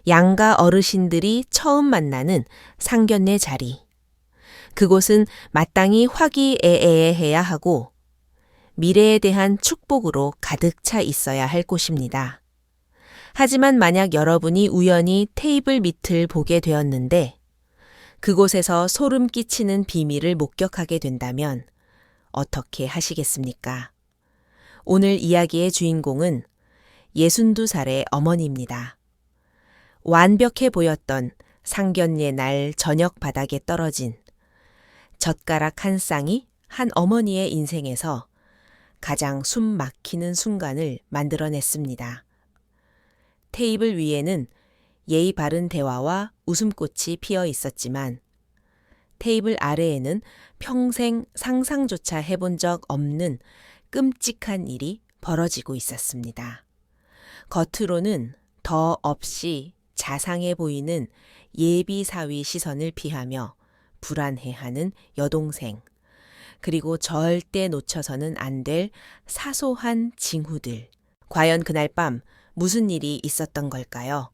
양가 어르신들이 처음 만나는 상견례 자리. 그곳은 마땅히 화기애애해야 하고 미래에 대한 축복으로 가득 차 있어야 할 곳입니다. 하지만 만약 여러분이 우연히 테이블 밑을 보게 되었는데 그곳에서 소름 끼치는 비밀을 목격하게 된다면 어떻게 하시겠습니까? 오늘 이야기의 주인공은 62살의 어머니입니다. 완벽해 보였던 상견례 날 저녁 바닥에 떨어진 젓가락 한 쌍이 한 어머니의 인생에서 가장 숨 막히는 순간을 만들어냈습니다. 테이블 위에는 예의 바른 대화와 웃음꽃이 피어 있었지만 테이블 아래에는 평생 상상조차 해본 적 없는 끔찍한 일이 벌어지고 있었습니다. 겉으로는 더 없이 자상해 보이는 예비 사위 시선을 피하며 불안해하는 여동생, 그리고 절대 놓쳐서는 안 될 사소한 징후들. 과연 그날 밤 무슨 일이 있었던 걸까요?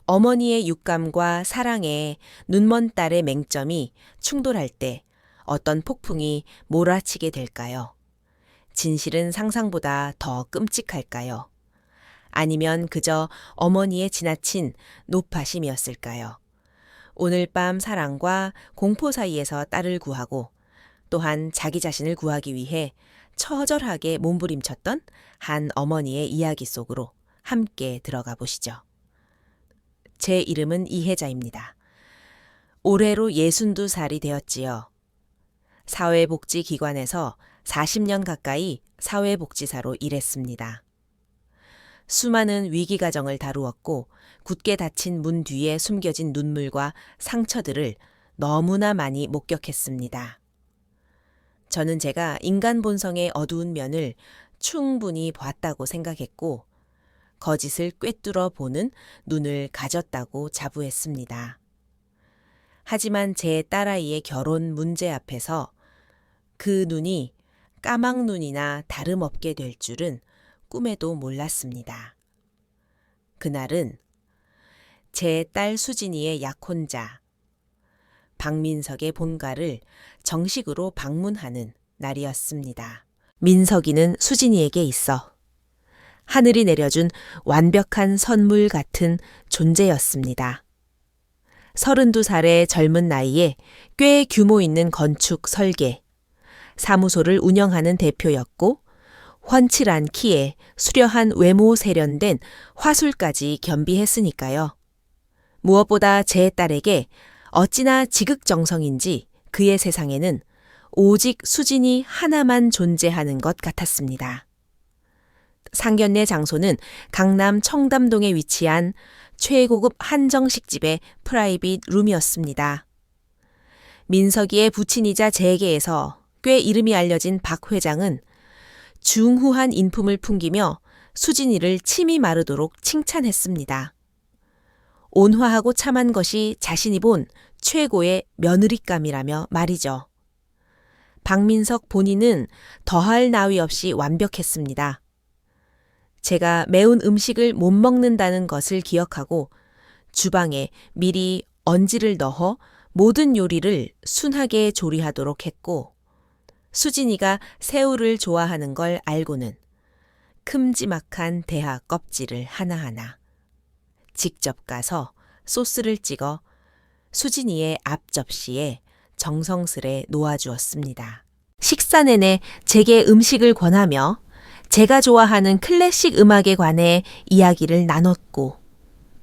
어머니의 육감과 사랑에 눈먼 딸의 맹점이 충돌할 때 어떤 폭풍이 몰아치게 될까요? 진실은 상상보다 더 끔찍할까요? 아니면 그저 어머니의 지나친 노파심이었을까요? 오늘 밤 사랑과 공포 사이에서 딸을 구하고 또한 자기 자신을 구하기 위해 처절하게 몸부림쳤던 한 어머니의 이야기 속으로 함께 들어가 보시죠. 제 이름은 이혜자입니다. 올해로 62살이 되었지요. 사회복지기관에서 40년 가까이 사회복지사로 일했습니다. 수많은 위기가정을 다루었고 굳게 닫힌 문 뒤에 숨겨진 눈물과 상처들을 너무나 많이 목격했습니다. 저는 제가 인간 본성의 어두운 면을 충분히 봤다고 생각했고 거짓을 꿰뚫어 보는 눈을 가졌다고 자부했습니다. 하지만 제 딸아이의 결혼 문제 앞에서 그 눈이 까막눈이나 다름없게 될 줄은 꿈에도 몰랐습니다. 그날은 제 딸 수진이의 약혼자, 박민석의 본가를 정식으로 방문하는 날이었습니다. 민석이는 수진이에게 있어 하늘이 내려준 완벽한 선물 같은 존재였습니다. 32살의 젊은 나이에 꽤 규모 있는 건축 설계, 사무소를 운영하는 대표였고 훤칠한 키에 수려한 외모 세련된 화술까지 겸비했으니까요. 무엇보다 제 딸에게 어찌나 지극정성인지 그의 세상에는 오직 수진이 하나만 존재하는 것 같았습니다. 상견례 장소는 강남 청담동에 위치한 최고급 한정식집의 프라이빗 룸이었습니다. 민석이의 부친이자 재계에서 꽤 이름이 알려진 박 회장은 중후한 인품을 풍기며 수진이를 침이 마르도록 칭찬했습니다. 온화하고 참한 것이 자신이 본 최고의 며느리감이라며 말이죠. 박민석 본인은 더할 나위 없이 완벽했습니다. 제가 매운 음식을 못 먹는다는 것을 기억하고 주방에 미리 언지를 넣어 모든 요리를 순하게 조리하도록 했고 수진이가 새우를 좋아하는 걸 알고는 큼지막한 대하 껍질을 하나하나 직접 가서 소스를 찍어 수진이의 앞 접시에 정성스레 놓아주었습니다. 식사 내내 제게 음식을 권하며 제가 좋아하는 클래식 음악에 관해 이야기를 나눴고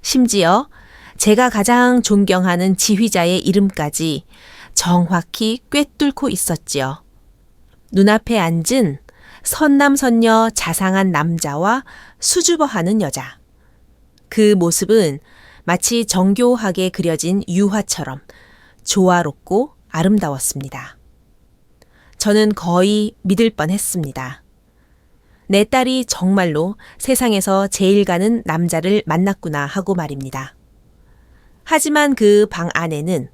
심지어 제가 가장 존경하는 지휘자의 이름까지 정확히 꿰뚫고 있었지요. 눈앞에 앉은 선남선녀 자상한 남자와 수줍어하는 여자. 그 모습은 마치 정교하게 그려진 유화처럼 조화롭고 아름다웠습니다. 저는 거의 믿을 뻔했습니다. 내 딸이 정말로 세상에서 제일 가는 남자를 만났구나 하고 말입니다. 하지만 그 방 안에는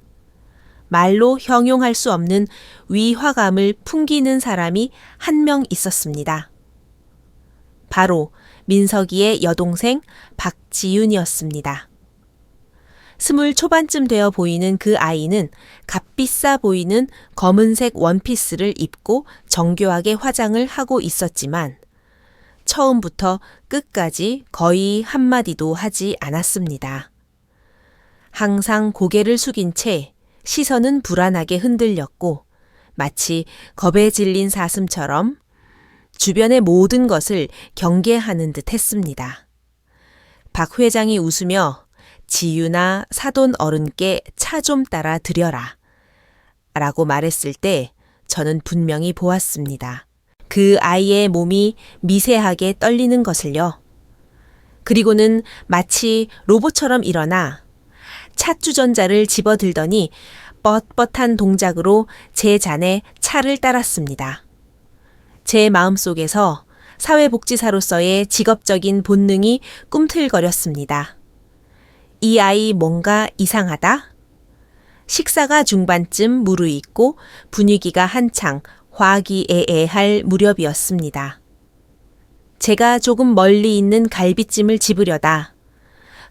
말로 형용할 수 없는 위화감을 풍기는 사람이 한 명 있었습니다. 바로 민석이의 여동생 박지윤이었습니다. 스물 초반쯤 되어 보이는 그 아이는 값비싸 보이는 검은색 원피스를 입고 정교하게 화장을 하고 있었지만 처음부터 끝까지 거의 한마디도 하지 않았습니다. 항상 고개를 숙인 채 시선은 불안하게 흔들렸고 마치 겁에 질린 사슴처럼 주변의 모든 것을 경계하는 듯 했습니다. 박 회장이 웃으며 지유나 사돈 어른께 차 좀 따라 드려라 라고 말했을 때 저는 분명히 보았습니다. 그 아이의 몸이 미세하게 떨리는 것을요. 그리고는 마치 로봇처럼 일어나 찻주전자를 집어들더니 뻣뻣한 동작으로 제 잔에 차를 따랐습니다. 제 마음속에서 사회복지사로서의 직업적인 본능이 꿈틀거렸습니다. 이 아이 뭔가 이상하다? 식사가 중반쯤 무르익고 분위기가 한창 화기애애할 무렵이었습니다. 제가 조금 멀리 있는 갈비찜을 집으려다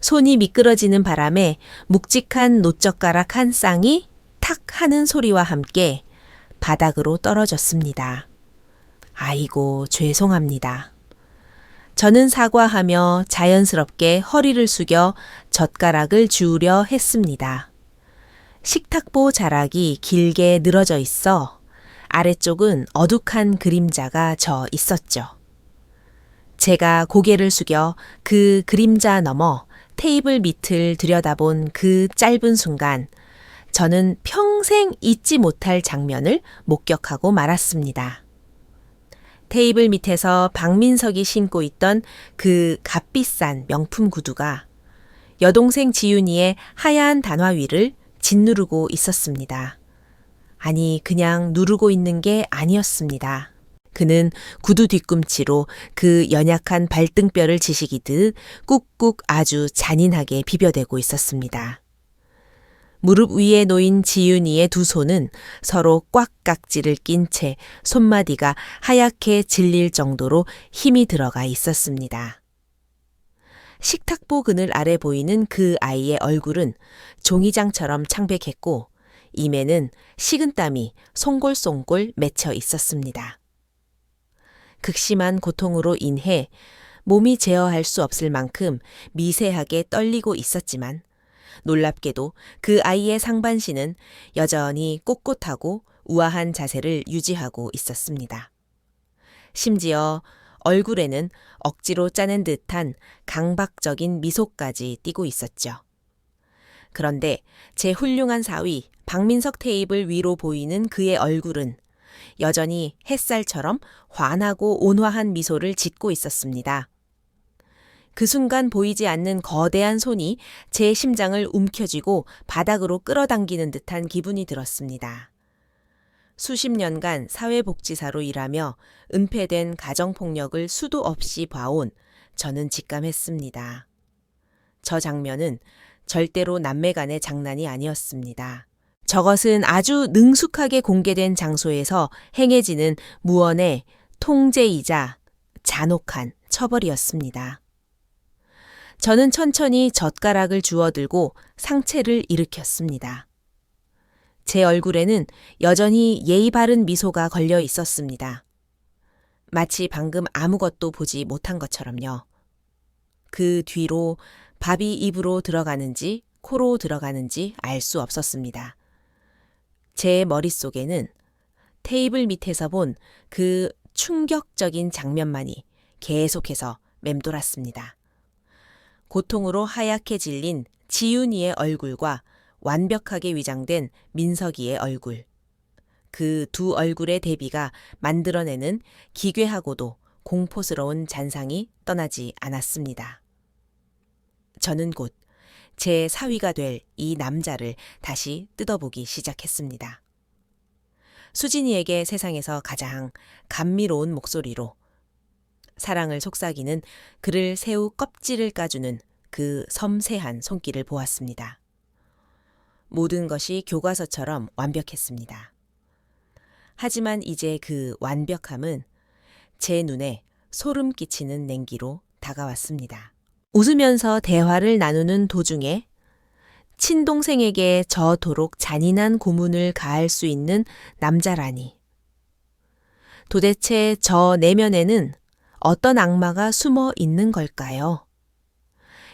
손이 미끄러지는 바람에 묵직한 놋젓가락 한 쌍이 탁 하는 소리와 함께 바닥으로 떨어졌습니다. 아이고, 죄송합니다. 저는 사과하며 자연스럽게 허리를 숙여 젓가락을 주우려 했습니다. 식탁보 자락이 길게 늘어져 있어 아래쪽은 어둑한 그림자가 져 있었죠. 제가 고개를 숙여 그 그림자 너머 테이블 밑을 들여다본 그 짧은 순간 저는 평생 잊지 못할 장면을 목격하고 말았습니다. 테이블 밑에서 박민석이 신고 있던 그 값비싼 명품 구두가 여동생 지윤이의 하얀 단화 위를 짓누르고 있었습니다. 아니, 그냥 누르고 있는 게 아니었습니다. 그는 구두 뒤꿈치로 그 연약한 발등뼈를 지시기듯 꾹꾹 아주 잔인하게 비벼대고 있었습니다. 무릎 위에 놓인 지윤이의 두 손은 서로 꽉 깍지를 낀 채 손마디가 하얗게 질릴 정도로 힘이 들어가 있었습니다. 식탁보 그늘 아래 보이는 그 아이의 얼굴은 종이장처럼 창백했고 임에는 식은땀이 송골송골 맺혀 있었습니다. 극심한 고통으로 인해 몸이 제어할 수 없을 만큼 미세하게 떨리고 있었지만 놀랍게도 그 아이의 상반신은 여전히 꼿꼿하고 우아한 자세를 유지하고 있었습니다. 심지어 얼굴에는 억지로 짜낸 듯한 강박적인 미소까지 띠고 있었죠. 그런데 제 훌륭한 사위 박민석 테이블 위로 보이는 그의 얼굴은 여전히 햇살처럼 환하고 온화한 미소를 짓고 있었습니다. 그 순간 보이지 않는 거대한 손이 제 심장을 움켜쥐고 바닥으로 끌어당기는 듯한 기분이 들었습니다. 수십 년간 사회복지사로 일하며 은폐된 가정폭력을 수도 없이 봐온 저는 직감했습니다. 저 장면은 절대로 남매 간의 장난이 아니었습니다. 저것은 아주 능숙하게 공개된 장소에서 행해지는 무언의 통제이자 잔혹한 처벌이었습니다. 저는 천천히 젓가락을 주워들고 상체를 일으켰습니다. 제 얼굴에는 여전히 예의 바른 미소가 걸려 있었습니다. 마치 방금 아무것도 보지 못한 것처럼요. 그 뒤로 밥이 입으로 들어가는지 코로 들어가는지 알 수 없었습니다. 제 머릿속에는 테이블 밑에서 본 그 충격적인 장면만이 계속해서 맴돌았습니다. 고통으로 하얗게 질린 지윤이의 얼굴과 완벽하게 위장된 민석이의 얼굴. 그 두 얼굴의 대비가 만들어내는 기괴하고도 공포스러운 잔상이 떠나지 않았습니다. 저는 곧 제 사위가 될 이 남자를 다시 뜯어보기 시작했습니다. 수진이에게 세상에서 가장 감미로운 목소리로 사랑을 속삭이는 그를 새우 껍질을 까주는 그 섬세한 손길을 보았습니다. 모든 것이 교과서처럼 완벽했습니다. 하지만 이제 그 완벽함은 제 눈에 소름 끼치는 냉기로 다가왔습니다. 웃으면서 대화를 나누는 도중에 친동생에게 저토록 잔인한 고문을 가할 수 있는 남자라니. 도대체 저 내면에는 어떤 악마가 숨어 있는 걸까요?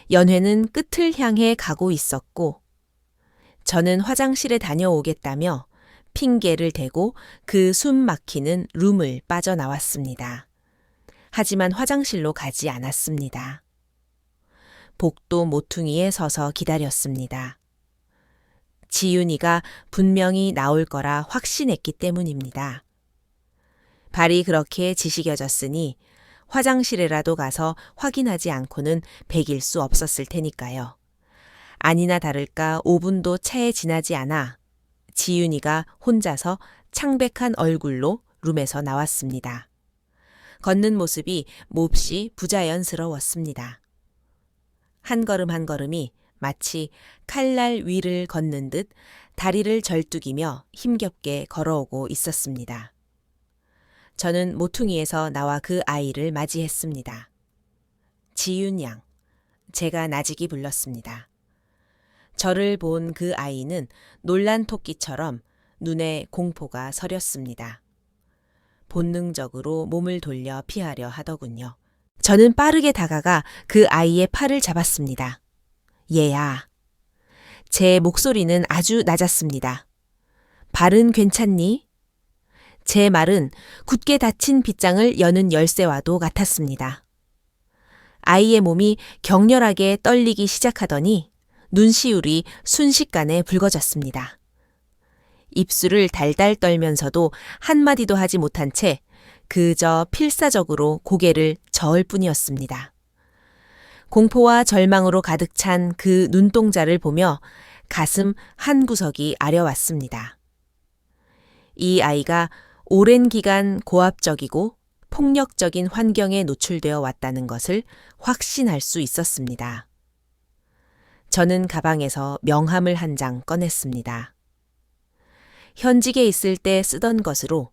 연회는 끝을 향해 가고 있었고, 저는 화장실에 다녀오겠다며 핑계를 대고 그 숨 막히는 룸을 빠져나왔습니다. 하지만 화장실로 가지 않았습니다. 복도 모퉁이에 서서 기다렸습니다. 지윤이가 분명히 나올 거라 확신했기 때문입니다. 발이 그렇게 지식여졌으니 화장실에라도 가서 확인하지 않고는 베길 수 없었을 테니까요. 아니나 다를까 5분도 채 지나지 않아 지윤이가 혼자서 창백한 얼굴로 룸에서 나왔습니다. 걷는 모습이 몹시 부자연스러웠습니다. 한 걸음 한 걸음이 마치 칼날 위를 걷는 듯 다리를 절뚝이며 힘겹게 걸어오고 있었습니다. 저는 모퉁이에서 나와 그 아이를 맞이했습니다. 지윤 양, 제가 나직이 불렀습니다. 저를 본 그 아이는 놀란 토끼처럼 눈에 공포가 서렸습니다. 본능적으로 몸을 돌려 피하려 하더군요. 저는 빠르게 다가가 그 아이의 팔을 잡았습니다. 얘야. 제 목소리는 아주 낮았습니다. 발은 괜찮니? 제 말은 굳게 닫힌 빗장을 여는 열쇠와도 같았습니다. 아이의 몸이 격렬하게 떨리기 시작하더니 눈시울이 순식간에 붉어졌습니다. 입술을 달달 떨면서도 한마디도 하지 못한 채 그저 필사적으로 고개를 저을 뿐이었습니다. 공포와 절망으로 가득 찬 그 눈동자를 보며 가슴 한 구석이 아려왔습니다. 이 아이가 오랜 기간 고압적이고 폭력적인 환경에 노출되어 왔다는 것을 확신할 수 있었습니다. 저는 가방에서 명함을 한 장 꺼냈습니다. 현직에 있을 때 쓰던 것으로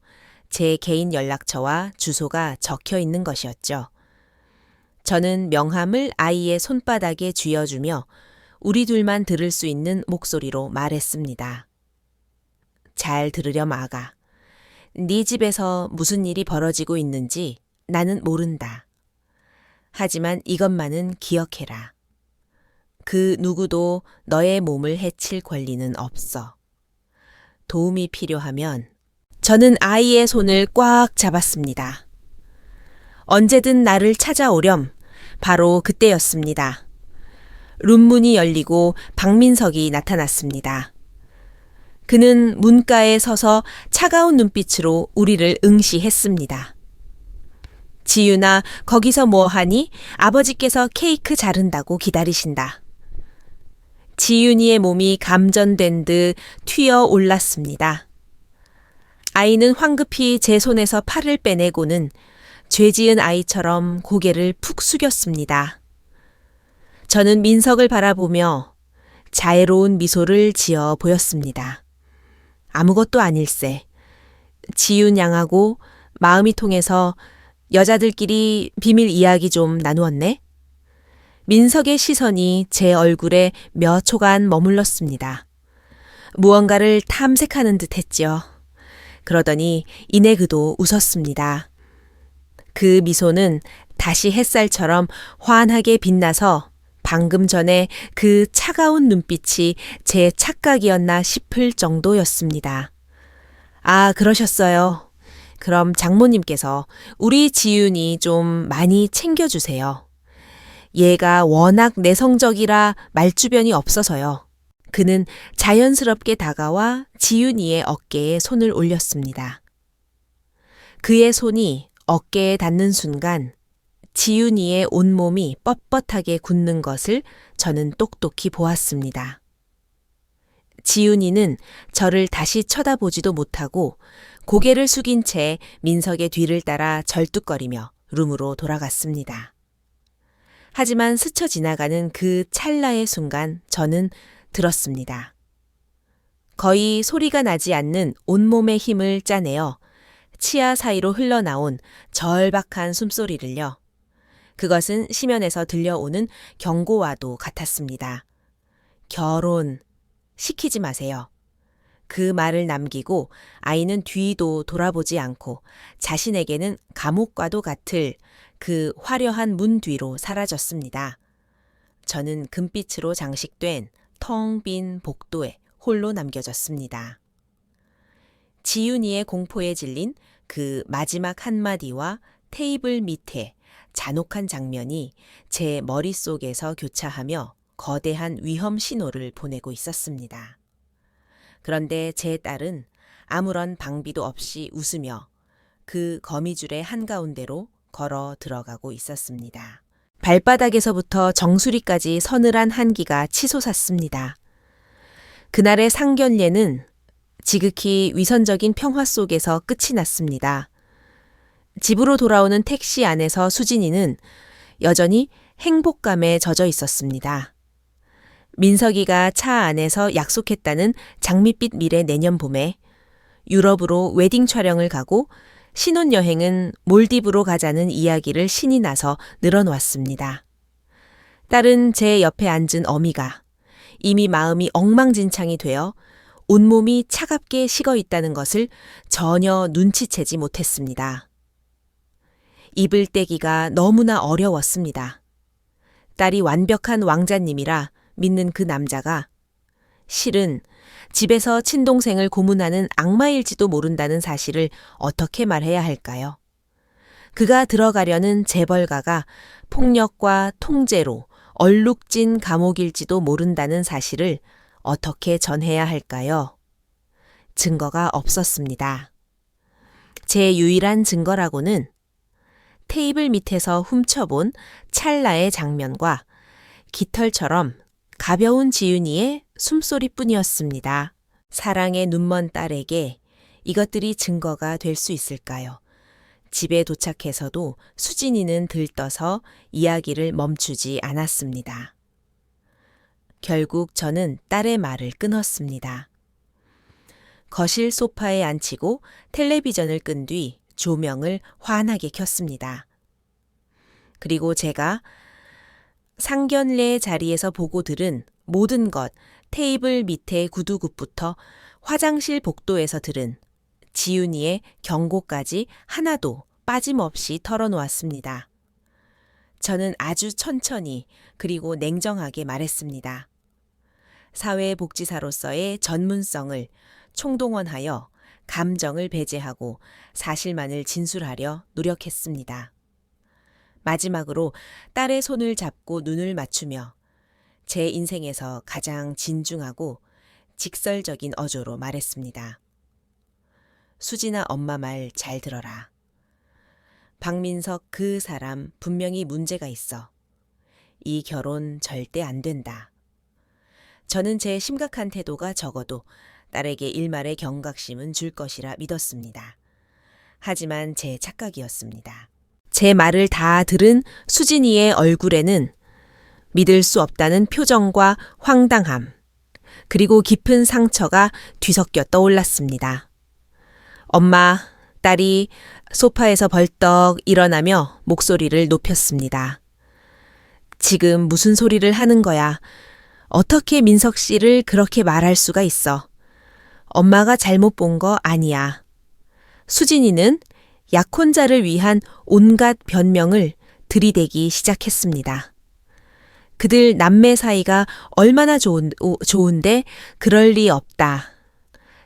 제 개인 연락처와 주소가 적혀 있는 것이었죠. 저는 명함을 아이의 손바닥에 쥐어주며 우리 둘만 들을 수 있는 목소리로 말했습니다. 잘 들으렴 아가. 네 집에서 무슨 일이 벌어지고 있는지 나는 모른다. 하지만 이것만은 기억해라. 그 누구도 너의 몸을 해칠 권리는 없어. 도움이 필요하면 저는 아이의 손을 꽉 잡았습니다. 언제든 나를 찾아오렴. 바로 그때였습니다. 룸문이 열리고 박민석이 나타났습니다. 그는 문가에 서서 차가운 눈빛으로 우리를 응시했습니다. 지윤아, 거기서 뭐 하니? 아버지께서 케이크 자른다고 기다리신다. 지윤이의 몸이 감전된 듯 튀어 올랐습니다. 아이는 황급히 제 손에서 팔을 빼내고는 죄지은 아이처럼 고개를 푹 숙였습니다. 저는 민석을 바라보며 자애로운 미소를 지어 보였습니다. 아무것도 아닐세. 지윤 양하고 마음이 통해서 여자들끼리 비밀 이야기 좀 나누었네? 민석의 시선이 제 얼굴에 몇 초간 머물렀습니다. 무언가를 탐색하는 듯 했지요. 그러더니 이내 그도 웃었습니다. 그 미소는 다시 햇살처럼 환하게 빛나서 방금 전에 그 차가운 눈빛이 제 착각이었나 싶을 정도였습니다. 아, 그러셨어요. 그럼 장모님께서 우리 지윤이 좀 많이 챙겨주세요. 얘가 워낙 내성적이라 말주변이 없어서요. 그는 자연스럽게 다가와 지윤이의 어깨에 손을 올렸습니다. 그의 손이 어깨에 닿는 순간 지윤이의 온몸이 뻣뻣하게 굳는 것을 저는 똑똑히 보았습니다. 지윤이는 저를 다시 쳐다보지도 못하고 고개를 숙인 채 민석의 뒤를 따라 절뚝거리며 룸으로 돌아갔습니다. 하지만 스쳐 지나가는 그 찰나의 순간 저는 들었습니다. 거의 소리가 나지 않는 온몸의 힘을 짜내어 치아 사이로 흘러나온 절박한 숨소리를요. 그것은 심연에서 들려오는 경고와도 같았습니다. 결혼 시키지 마세요. 그 말을 남기고 아이는 뒤도 돌아보지 않고 자신에게는 감옥과도 같을 그 화려한 문 뒤로 사라졌습니다. 저는 금빛으로 장식된 텅 빈 복도에 홀로 남겨졌습니다. 지윤이의 공포에 질린 그 마지막 한마디와 테이블 밑에 잔혹한 장면이 제 머릿속에서 교차하며 거대한 위험 신호를 보내고 있었습니다. 그런데 제 딸은 아무런 방비도 없이 웃으며 그 거미줄의 한가운데로 걸어 들어가고 있었습니다. 발바닥에서부터 정수리까지 서늘한 한기가 치솟았습니다. 그날의 상견례는 지극히 위선적인 평화 속에서 끝이 났습니다. 집으로 돌아오는 택시 안에서 수진이는 여전히 행복감에 젖어 있었습니다. 민석이가 차 안에서 약속했다는 장밋빛 미래 내년 봄에 유럽으로 웨딩 촬영을 가고 신혼여행은 몰디브로 가자는 이야기를 신이 나서 늘어놓았습니다. 딸은 제 옆에 앉은 어미가 이미 마음이 엉망진창이 되어 온몸이 차갑게 식어 있다는 것을 전혀 눈치채지 못했습니다. 입을 떼기가 너무나 어려웠습니다. 딸이 완벽한 왕자님이라 믿는 그 남자가 실은 집에서 친동생을 고문하는 악마일지도 모른다는 사실을 어떻게 말해야 할까요? 그가 들어가려는 재벌가가 폭력과 통제로 얼룩진 감옥일지도 모른다는 사실을 어떻게 전해야 할까요? 증거가 없었습니다. 제 유일한 증거라고는 테이블 밑에서 훔쳐본 찰나의 장면과 깃털처럼 가벼운 지윤이의 숨소리뿐이었습니다. 사랑의 눈먼 딸에게 이것들이 증거가 될 수 있을까요? 집에 도착해서도 수진이는 들떠서 이야기를 멈추지 않았습니다. 결국 저는 딸의 말을 끊었습니다. 거실 소파에 앉히고 텔레비전을 끈 뒤 조명을 환하게 켰습니다. 그리고 제가 상견례 자리에서 보고 들은 모든 것, 테이블 밑의 구두굽부터 화장실 복도에서 들은 지윤이의 경고까지 하나도 빠짐없이 털어놓았습니다. 저는 아주 천천히 그리고 냉정하게 말했습니다. 사회복지사로서의 전문성을 총동원하여 감정을 배제하고 사실만을 진술하려 노력했습니다. 마지막으로 딸의 손을 잡고 눈을 맞추며 제 인생에서 가장 진중하고 직설적인 어조로 말했습니다. 수진아, 엄마 말 잘 들어라. 박민석 그 사람 분명히 문제가 있어. 이 결혼 절대 안 된다. 저는 제 심각한 태도가 적어도 딸에게 일말의 경각심은 줄 것이라 믿었습니다. 하지만 제 착각이었습니다. 제 말을 다 들은 수진이의 얼굴에는 믿을 수 없다는 표정과 황당함, 그리고 깊은 상처가 뒤섞여 떠올랐습니다. 엄마, 딸이 소파에서 벌떡 일어나며 목소리를 높였습니다. 지금 무슨 소리를 하는 거야? 어떻게 민석 씨를 그렇게 말할 수가 있어? 엄마가 잘못 본 거 아니야. 수진이는 약혼자를 위한 온갖 변명을 들이대기 시작했습니다. 그들 남매 사이가 얼마나 좋은데 그럴 리 없다.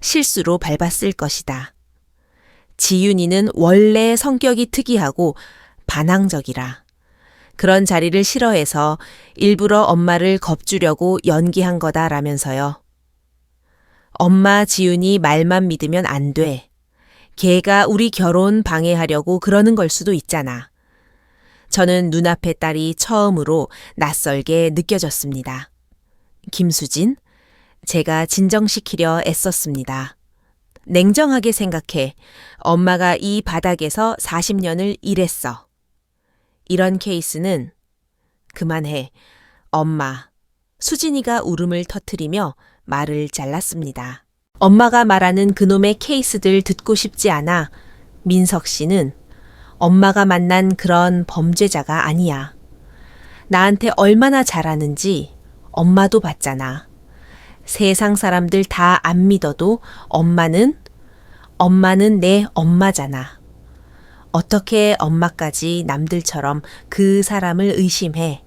실수로 밟았을 것이다. 지윤이는 원래 성격이 특이하고 반항적이라. 그런 자리를 싫어해서 일부러 엄마를 겁주려고 연기한 거다라면서요. 엄마 지윤이 말만 믿으면 안 돼. 걔가 우리 결혼 방해하려고 그러는 걸 수도 있잖아. 저는 눈앞의 딸이 처음으로 낯설게 느껴졌습니다. 김수진, 제가 진정시키려 애썼습니다. 냉정하게 생각해. 엄마가 이 바닥에서 40년을 일했어. 이런 케이스는 그만해. 엄마. 수진이가 울음을 터뜨리며 말을 잘랐습니다. 엄마가 말하는 그놈의 케이스들 듣고 싶지 않아. 민석 씨는 엄마가 만난 그런 범죄자가 아니야. 나한테 얼마나 잘하는지 엄마도 봤잖아. 세상 사람들 다 안 믿어도 엄마는 내 엄마잖아. 어떻게 엄마까지 남들처럼 그 사람을 의심해.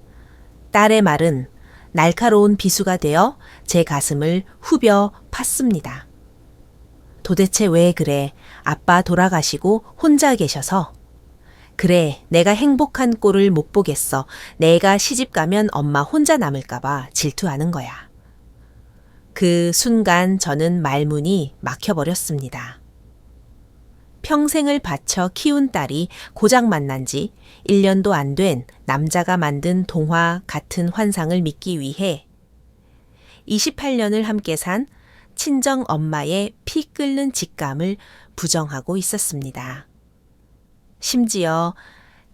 딸의 말은 날카로운 비수가 되어 제 가슴을 후벼 팠습니다. 도대체 왜 그래? 아빠 돌아가시고 혼자 계셔서. 그래, 내가 행복한 꼴을 못 보겠어. 내가 시집 가면 엄마 혼자 남을까봐 질투하는 거야. 그 순간 저는 말문이 막혀버렸습니다. 평생을 바쳐 키운 딸이 고작 만난 지 1년도 안 된 남자가 만든 동화 같은 환상을 믿기 위해 28년을 함께 산 친정 엄마의 피 끓는 직감을 부정하고 있었습니다. 심지어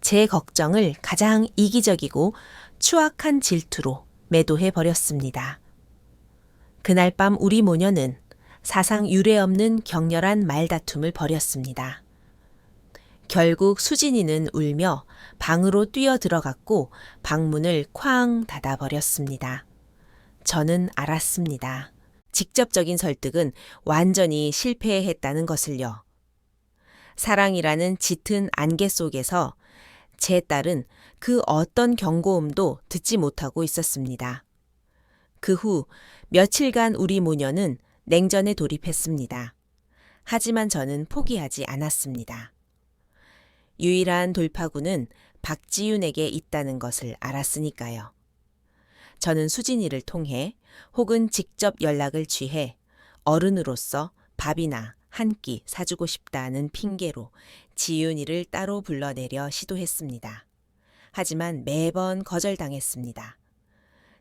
제 걱정을 가장 이기적이고 추악한 질투로 매도해 버렸습니다. 그날 밤 우리 모녀는 사상 유례없는 격렬한 말다툼을 벌였습니다. 결국 수진이는 울며 방으로 뛰어 들어갔고 방문을 쾅 닫아버렸습니다. 저는 알았습니다. 직접적인 설득은 완전히 실패했다는 것을요. 사랑이라는 짙은 안개 속에서 제 딸은 그 어떤 경고음도 듣지 못하고 있었습니다. 그 후 며칠간 우리 모녀는 냉전에 돌입했습니다. 하지만 저는 포기하지 않았습니다. 유일한 돌파구는 박지윤에게 있다는 것을 알았으니까요. 저는 수진이를 통해 혹은 직접 연락을 취해 어른으로서 밥이나 한 끼 사주고 싶다는 핑계로 지윤이를 따로 불러내려 시도했습니다. 하지만 매번 거절당했습니다.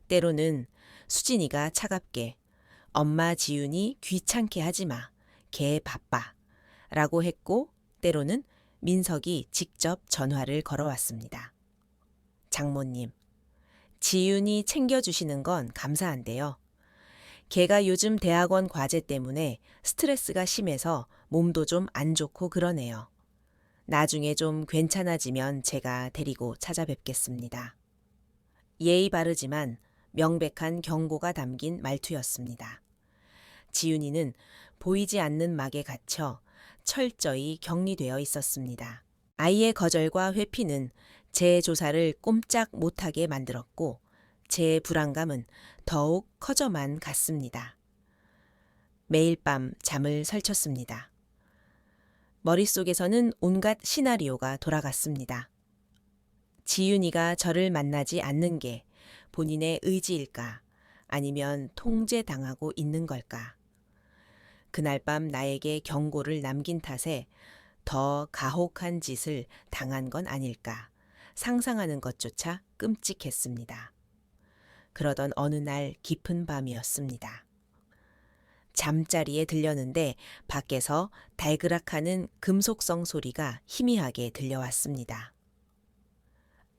때로는 수진이가 차갑게 엄마 지윤이 귀찮게 하지 마. 걔 바빠. 라고 했고 때로는 민석이 직접 전화를 걸어왔습니다. 장모님, 지윤이 챙겨주시는 건 감사한데요. 걔가 요즘 대학원 과제 때문에 스트레스가 심해서 몸도 좀 안 좋고 그러네요. 나중에 좀 괜찮아지면 제가 데리고 찾아뵙겠습니다. 예의 바르지만 명백한 경고가 담긴 말투였습니다. 지윤이는 보이지 않는 막에 갇혀 철저히 격리되어 있었습니다. 아이의 거절과 회피는 제 조사를 꼼짝 못하게 만들었고 제 불안감은 더욱 커져만 갔습니다. 매일 밤 잠을 설쳤습니다. 머릿속에서는 온갖 시나리오가 돌아갔습니다. 지윤이가 저를 만나지 않는 게 본인의 의지일까? 아니면 통제당하고 있는 걸까? 그날 밤 나에게 경고를 남긴 탓에 더 가혹한 짓을 당한 건 아닐까? 상상하는 것조차 끔찍했습니다. 그러던 어느 날 깊은 밤이었습니다. 잠자리에 들렸는데 밖에서 달그락하는 금속성 소리가 희미하게 들려왔습니다.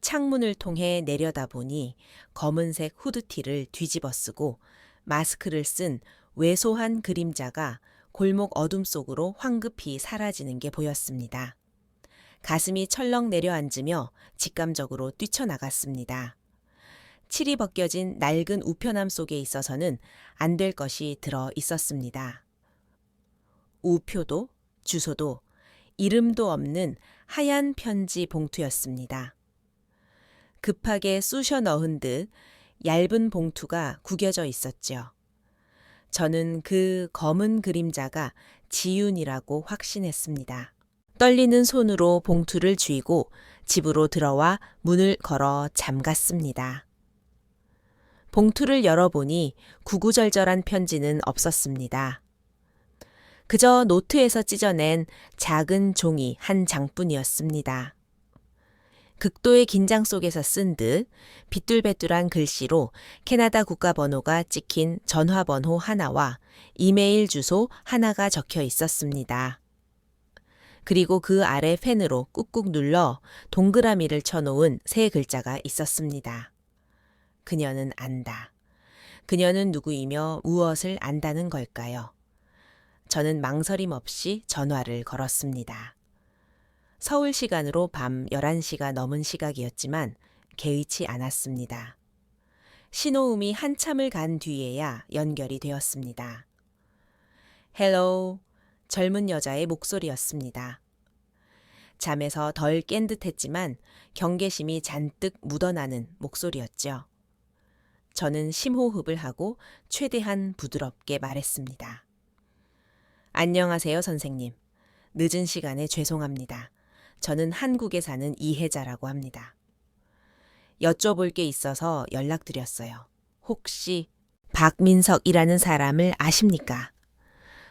창문을 통해 내려다보니 검은색 후드티를 뒤집어 쓰고 마스크를 쓴 왜소한 그림자가 골목 어둠 속으로 황급히 사라지는 게 보였습니다. 가슴이 철렁 내려앉으며 직감적으로 뛰쳐나갔습니다. 칠이 벗겨진 낡은 우편함 속에 있어서는 안 될 것이 들어 있었습니다. 우표도 주소도 이름도 없는 하얀 편지 봉투였습니다. 급하게 쑤셔 넣은 듯 얇은 봉투가 구겨져 있었죠. 저는 그 검은 그림자가 지윤이라고 확신했습니다. 떨리는 손으로 봉투를 쥐고 집으로 들어와 문을 걸어 잠갔습니다. 봉투를 열어보니 구구절절한 편지는 없었습니다. 그저 노트에서 찢어낸 작은 종이 한 장뿐이었습니다. 극도의 긴장 속에서 쓴 듯 비뚤배뚤한 글씨로 캐나다 국가번호가 찍힌 전화번호 하나와 이메일 주소 하나가 적혀 있었습니다. 그리고 그 아래 펜으로 꾹꾹 눌러 동그라미를 쳐놓은 세 글자가 있었습니다. 그녀는 안다. 그녀는 누구이며 무엇을 안다는 걸까요? 저는 망설임 없이 전화를 걸었습니다. 서울 시간으로 밤 11시가 넘은 시각이었지만 개의치 않았습니다. 신호음이 한참을 간 뒤에야 연결이 되었습니다. 헬로우, 젊은 여자의 목소리였습니다. 잠에서 덜 깬 듯했지만 경계심이 잔뜩 묻어나는 목소리였죠. 저는 심호흡을 하고 최대한 부드럽게 말했습니다. 안녕하세요, 선생님. 늦은 시간에 죄송합니다. 저는 한국에 사는 이혜자라고 합니다. 여쭤볼 게 있어서 연락드렸어요. 혹시 박민석이라는 사람을 아십니까?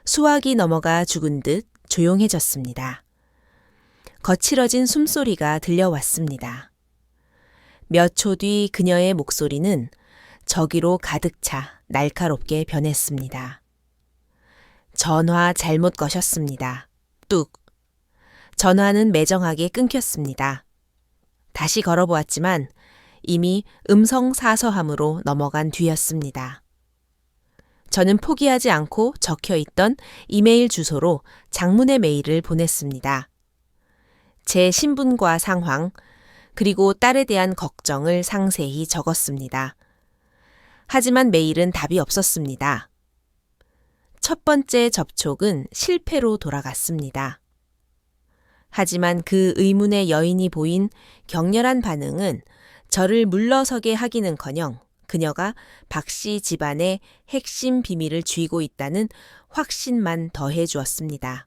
수화기 넘어가 죽은 듯 조용해졌습니다. 거칠어진 숨소리가 들려왔습니다. 몇 초 뒤 그녀의 목소리는 저기로 가득 차 날카롭게 변했습니다. 전화 잘못 거셨습니다. 뚝. 전화는 매정하게 끊겼습니다. 다시 걸어보았지만 이미 음성 사서함으로 넘어간 뒤였습니다. 저는 포기하지 않고 적혀있던 이메일 주소로 장문의 메일을 보냈습니다. 제 신분과 상황, 그리고 딸에 대한 걱정을 상세히 적었습니다. 하지만 메일은 답이 없었습니다. 첫 번째 접촉은 실패로 돌아갔습니다. 하지만 그 의문의 여인이 보인 격렬한 반응은 저를 물러서게 하기는커녕 그녀가 박 씨 집안의 핵심 비밀을 쥐고 있다는 확신만 더해 주었습니다.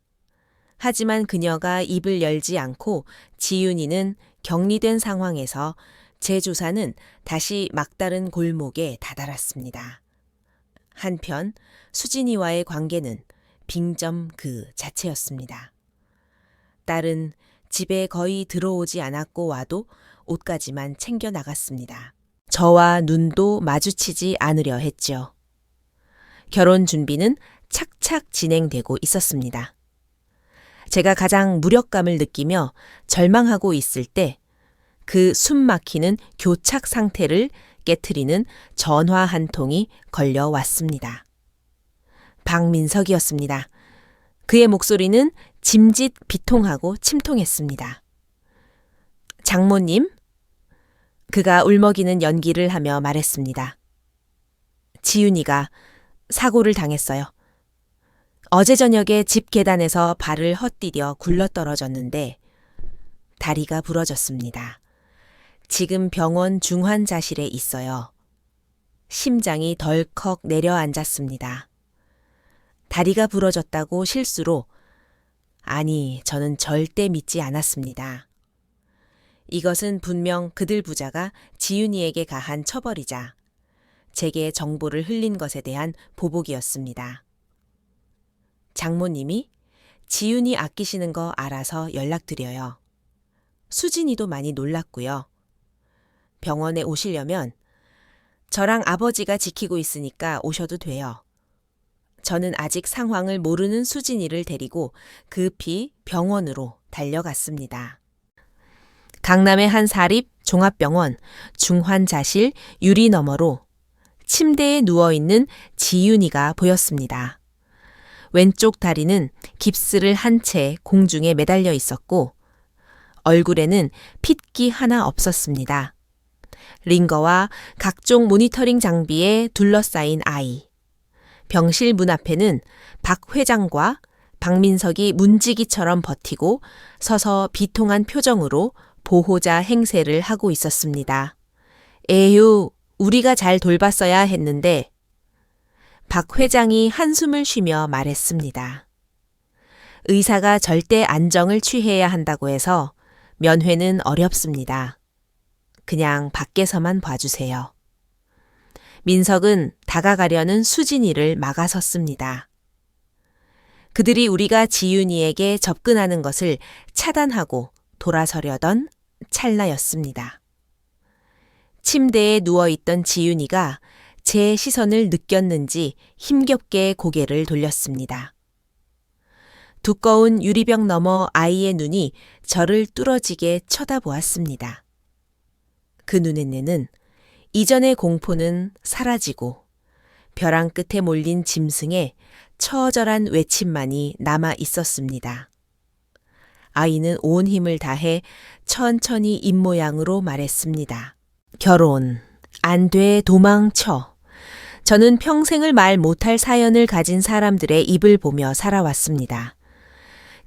하지만 그녀가 입을 열지 않고 지윤이는 격리된 상황에서 제 주사는 다시 막다른 골목에 다다랐습니다. 한편 수진이와의 관계는 빙점 그 자체였습니다. 딸은 집에 거의 들어오지 않았고 와도 옷까지만 챙겨 나갔습니다. 저와 눈도 마주치지 않으려 했죠. 결혼 준비는 착착 진행되고 있었습니다. 제가 가장 무력감을 느끼며 절망하고 있을 때 그 숨막히는 교착 상태를 깨트리는 전화 한 통이 걸려왔습니다. 박민석이었습니다. 그의 목소리는 짐짓 비통하고 침통했습니다. 장모님? 그가 울먹이는 연기를 하며 말했습니다. 지윤이가 사고를 당했어요. 어제 저녁에 집 계단에서 발을 헛디뎌 굴러떨어졌는데 다리가 부러졌습니다. 지금 병원 중환자실에 있어요. 심장이 덜컥 내려앉았습니다. 다리가 부러졌다고 실수로 아니, 저는 절대 믿지 않았습니다. 이것은 분명 그들 부자가 지윤이에게 가한 처벌이자 제게 정보를 흘린 것에 대한 보복이었습니다. 장모님이 지윤이 아끼시는 거 알아서 연락드려요. 수진이도 많이 놀랐고요. 병원에 오시려면 저랑 아버지가 지키고 있으니까 오셔도 돼요. 저는 아직 상황을 모르는 수진이를 데리고 급히 병원으로 달려갔습니다. 강남의 한 사립 종합병원 중환자실 유리 너머로 침대에 누워있는 지윤이가 보였습니다. 왼쪽 다리는 깁스를 한 채 공중에 매달려 있었고 얼굴에는 핏기 하나 없었습니다. 링거와 각종 모니터링 장비에 둘러싸인 아이. 병실 문 앞에는 박 회장과 박민석이 문지기처럼 버티고 서서 비통한 표정으로 보호자 행세를 하고 있었습니다. 에휴, 우리가 잘 돌봤어야 했는데 박 회장이 한숨을 쉬며 말했습니다. 의사가 절대 안정을 취해야 한다고 해서 면회는 어렵습니다. 그냥 밖에서만 봐주세요. 민석은 다가가려는 수진이를 막아섰습니다. 그들이 우리가 지윤이에게 접근하는 것을 차단하고 돌아서려던 찰나였습니다. 침대에 누워있던 지윤이가 제 시선을 느꼈는지 힘겹게 고개를 돌렸습니다. 두꺼운 유리벽 너머 아이의 눈이 저를 뚫어지게 쳐다보았습니다. 그 눈에는 이전의 공포는 사라지고 벼랑 끝에 몰린 짐승의 처절한 외침만이 남아 있었습니다. 아이는 온 힘을 다해 천천히 입모양으로 말했습니다. 결혼, 안 돼, 도망쳐. 저는 평생을 말 못할 사연을 가진 사람들의 입을 보며 살아왔습니다.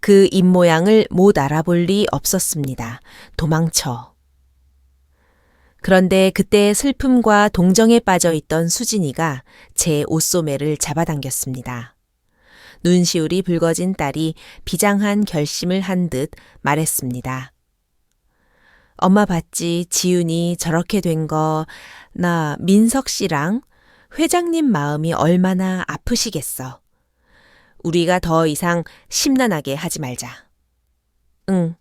그 입모양을 못 알아볼 리 없었습니다. 도망쳐. 그런데 그때의 슬픔과 동정에 빠져 있던 수진이가 제 옷소매를 잡아당겼습니다. 눈시울이 붉어진 딸이 비장한 결심을 한 듯 말했습니다. 엄마 봤지, 지윤이 저렇게 된 거, 나 민석 씨랑 회장님 마음이 얼마나 아프시겠어. 우리가 더 이상 심란하게 하지 말자. 응.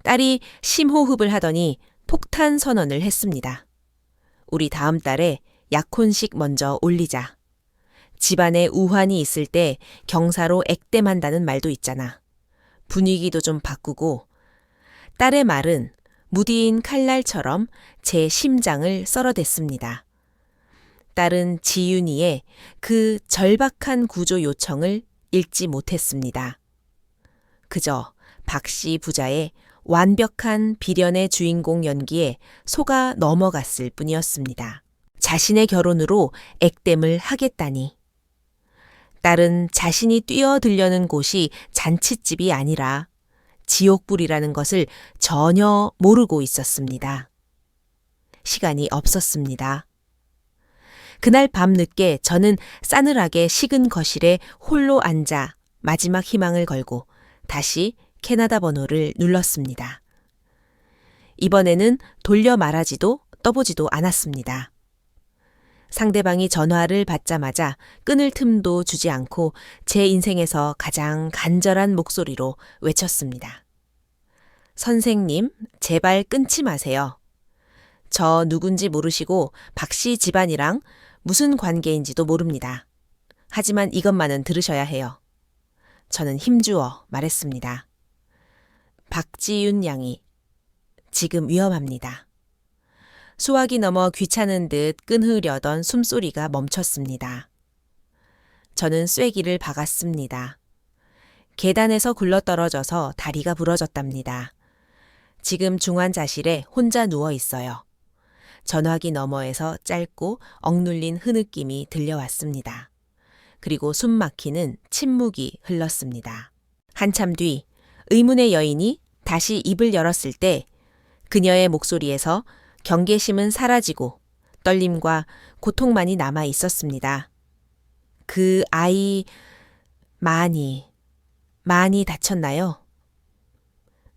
딸이 심호흡을 하더니 폭탄 선언을 했습니다. 우리 다음 달에 약혼식 먼저 올리자. 집안에 우환이 있을 때 경사로 액땜한다는 말도 있잖아. 분위기도 좀 바꾸고. 딸의 말은 무디인 칼날처럼 제 심장을 썰어댔습니다. 딸은 지윤이의 그 절박한 구조 요청을 읽지 못했습니다. 그저 박씨 부자의 완벽한 비련의 주인공 연기에 속아 넘어갔을 뿐이었습니다. 자신의 결혼으로 액땜을 하겠다니. 딸은 자신이 뛰어들려는 곳이 잔칫집이 아니라 지옥불이라는 것을 전혀 모르고 있었습니다. 시간이 없었습니다. 그날 밤늦게 저는 싸늘하게 식은 거실에 홀로 앉아 마지막 희망을 걸고 다시 캐나다 번호를 눌렀습니다. 이번에는 돌려 말하지도 떠보지도 않았습니다. 상대방이 전화를 받자마자 끊을 틈도 주지 않고 제 인생에서 가장 간절한 목소리로 외쳤습니다. 선생님, 제발 끊지 마세요. 저 누군지 모르시고 박씨 집안이랑 무슨 관계인지도 모릅니다. 하지만 이것만은 들으셔야 해요. 저는 힘주어 말했습니다. 박지윤 양이 지금 위험합니다. 수화기 넘어 귀찮은 듯 끊으려던 숨소리가 멈췄습니다. 저는 쐐기를 박았습니다. 계단에서 굴러떨어져서 다리가 부러졌답니다. 지금 중환자실에 혼자 누워 있어요. 전화기 너머에서 짧고 억눌린 흐느낌이 들려왔습니다. 그리고 숨 막히는 침묵이 흘렀습니다. 한참 뒤 의문의 여인이 다시 입을 열었을 때 그녀의 목소리에서 경계심은 사라지고 떨림과 고통만이 남아 있었습니다. 그 아이 많이 다쳤나요?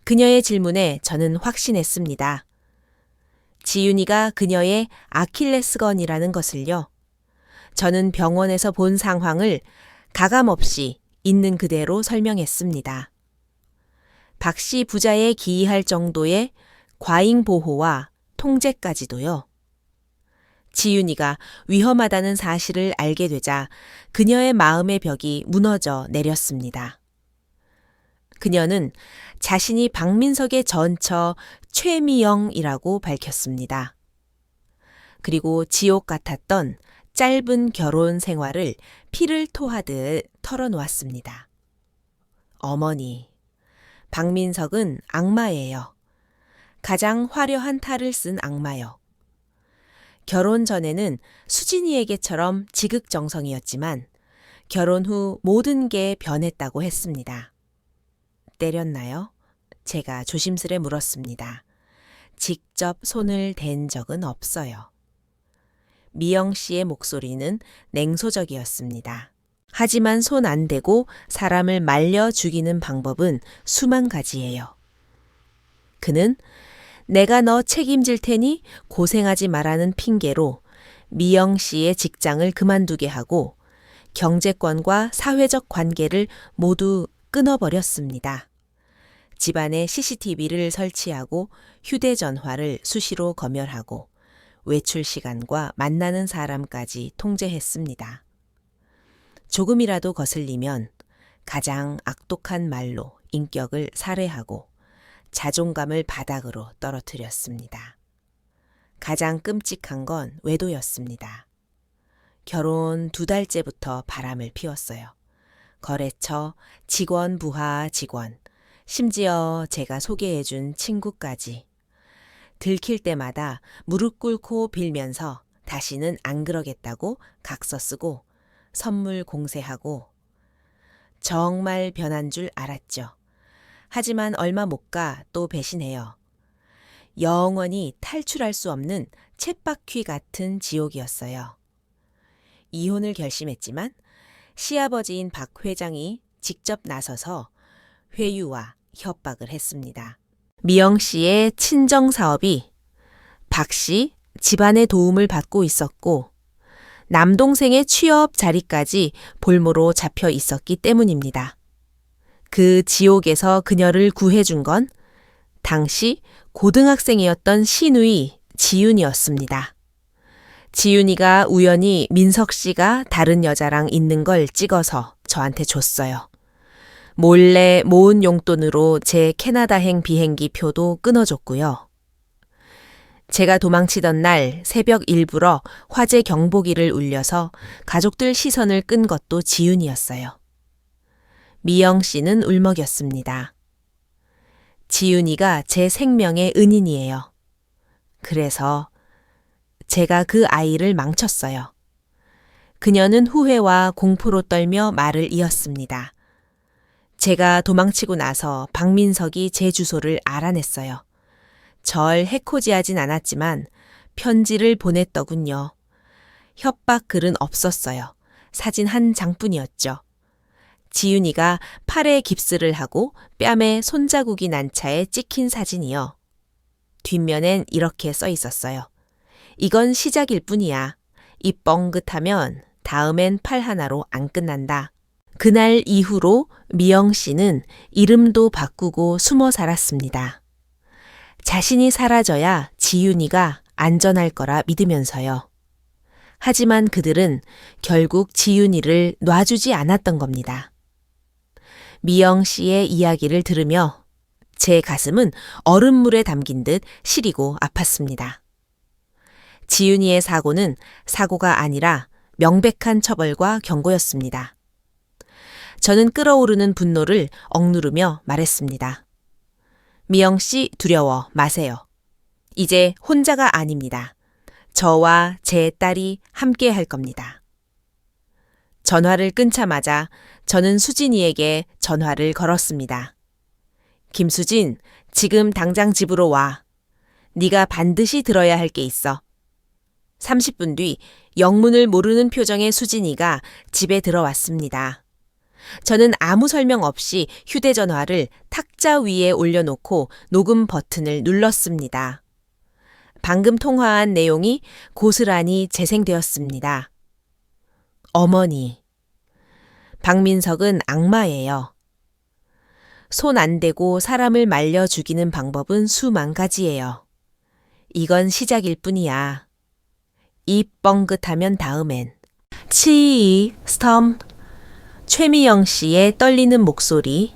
그녀의 질문에 저는 확신했습니다. 지윤이가 그녀의 아킬레스건이라는 것을요. 저는 병원에서 본 상황을 가감없이 있는 그대로 설명했습니다. 박씨 부자에 기이할 정도의 과잉 보호와 통제까지도요. 지윤이가 위험하다는 사실을 알게 되자 그녀의 마음의 벽이 무너져 내렸습니다. 그녀는 자신이 박민석의 전처 최미영이라고 밝혔습니다. 그리고 지옥 같았던 짧은 결혼 생활을 피를 토하듯 털어놓았습니다. 어머니, 박민석은 악마예요. 가장 화려한 탈을 쓴 악마요. 결혼 전에는 수진이에게처럼 지극정성이었지만 결혼 후 모든 게 변했다고 했습니다. 때렸나요? 제가 조심스레 물었습니다. 직접 손을 댄 적은 없어요. 미영 씨의 목소리는 냉소적이었습니다. 하지만 손 안 대고 사람을 말려 죽이는 방법은 수만 가지예요. 그는 내가 너 책임질 테니 고생하지 말라는 핑계로 미영 씨의 직장을 그만두게 하고 경제권과 사회적 관계를 모두 끊어버렸습니다. 집안에 CCTV를 설치하고 휴대전화를 수시로 검열하고 외출 시간과 만나는 사람까지 통제했습니다. 조금이라도 거슬리면 가장 악독한 말로 인격을 살해하고 자존감을 바닥으로 떨어뜨렸습니다. 가장 끔찍한 건 외도였습니다. 결혼 2달째부터 바람을 피웠어요. 거래처, 직원, 부하, 직원, 심지어 제가 소개해준 친구까지. 들킬 때마다 무릎 꿇고 빌면서 다시는 안 그러겠다고 각서 쓰고 선물 공세하고 정말 변한 줄 알았죠. 하지만 얼마 못 가 또 배신해요. 영원히 탈출할 수 없는 쳇바퀴 같은 지옥이었어요. 이혼을 결심했지만 시아버지인 박 회장이 직접 나서서 회유와 협박을 했습니다. 미영 씨의 친정 사업이 박 씨 집안의 도움을 받고 있었고 남동생의 취업 자리까지 볼모로 잡혀 있었기 때문입니다. 그 지옥에서 그녀를 구해준 건 당시 고등학생이었던 시누이 지윤이었습니다. 지윤이가 우연히 민석 씨가 다른 여자랑 있는 걸 찍어서 저한테 줬어요. 몰래 모은 용돈으로 제 캐나다행 비행기 표도 끊어줬고요. 제가 도망치던 날 새벽 일부러 화재 경보기를 울려서 가족들 시선을 끈 것도 지윤이었어요. 미영 씨는 울먹였습니다. 지윤이가 제 생명의 은인이에요. 그래서 제가 그 아이를 망쳤어요. 그녀는 후회와 공포로 떨며 말을 이었습니다. 제가 도망치고 나서 박민석이 제 주소를 알아냈어요. 절 해코지하진 않았지만 편지를 보냈더군요. 협박 글은 없었어요. 사진 한 장뿐이었죠. 지윤이가 팔에 깁스를 하고 뺨에 손자국이 난 차에 찍힌 사진이요. 뒷면엔 이렇게 써 있었어요. 이건 시작일 뿐이야. 이 뻥긋하면 다음엔 팔 하나로 안 끝난다. 그날 이후로 미영 씨는 이름도 바꾸고 숨어 살았습니다. 자신이 사라져야 지윤이가 안전할 거라 믿으면서요. 하지만 그들은 결국 지윤이를 놔주지 않았던 겁니다. 미영 씨의 이야기를 들으며 제 가슴은 얼음물에 담긴 듯 시리고 아팠습니다. 지윤이의 사고는 사고가 아니라 명백한 처벌과 경고였습니다. 저는 끓어오르는 분노를 억누르며 말했습니다. 미영 씨 두려워 마세요. 이제 혼자가 아닙니다. 저와 제 딸이 함께 할 겁니다. 전화를 끊자마자 저는 수진이에게 전화를 걸었습니다. 김수진, 지금 당장 집으로 와. 네가 반드시 들어야 할 게 있어. 30분 뒤 영문을 모르는 표정의 수진이가 집에 들어왔습니다. 저는 아무 설명 없이 휴대전화를 탁자 위에 올려놓고 녹음 버튼을 눌렀습니다. 방금 통화한 내용이 고스란히 재생되었습니다. 어머니. 박민석은 악마예요. 손 안 대고 사람을 말려 죽이는 방법은 수만 가지예요. 이건 시작일 뿐이야. 입 뻥긋하면 다음엔. 치이, 스톰. 최미영 씨의 떨리는 목소리,